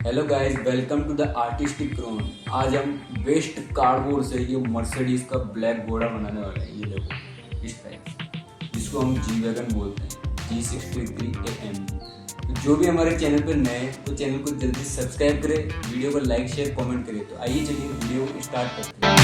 Hello guys, welcome to the artistic crone. आज हम waste cardboard से ये मर्सिडीज का ब्लैक घोड़ा बनाने वाले हैं। ये देखो इस टाइप, जिसको हम g-wagon बोलते हैं, G63AM। तो जो भी हमारे चैनल पर नए हैं तो चैनल को जल्दी सब्सक्राइब करें, वीडियो को लाइक शेयर कमेंट करें। तो आइए चलिए वीडियो को स्टार्ट करते हैं।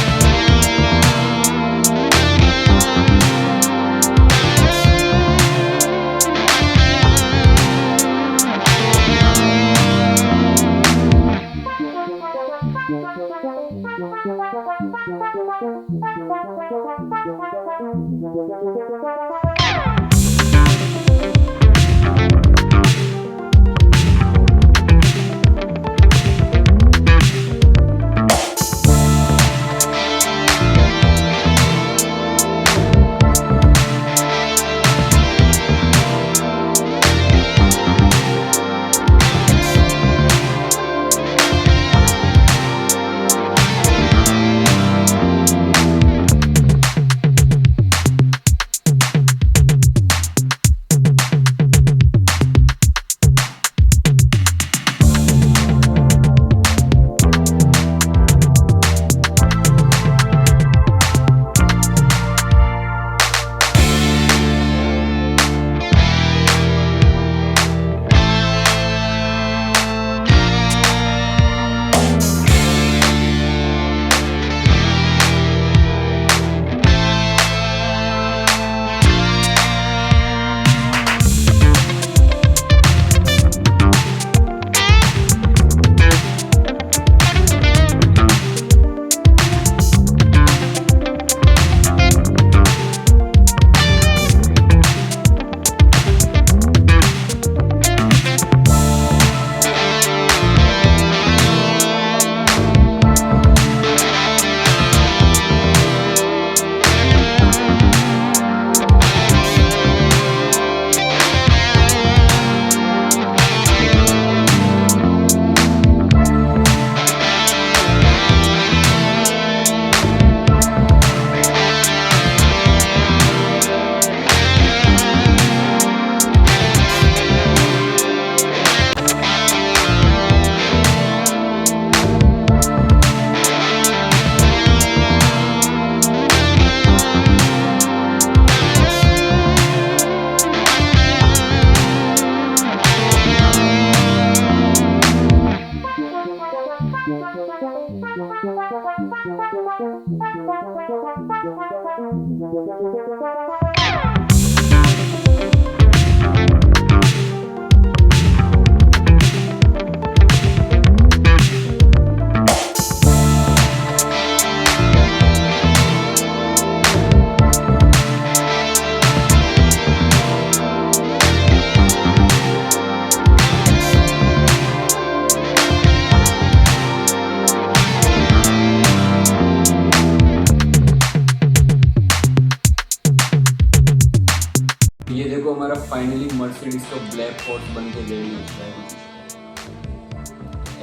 ये देखो हमारा फाइनली मर्सिडीज का ब्लैक हॉर्स बन के रेडी होता है।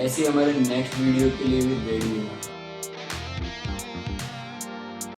ऐसे हमारे नेक्स्ट वीडियो के लिए भी रेडी है।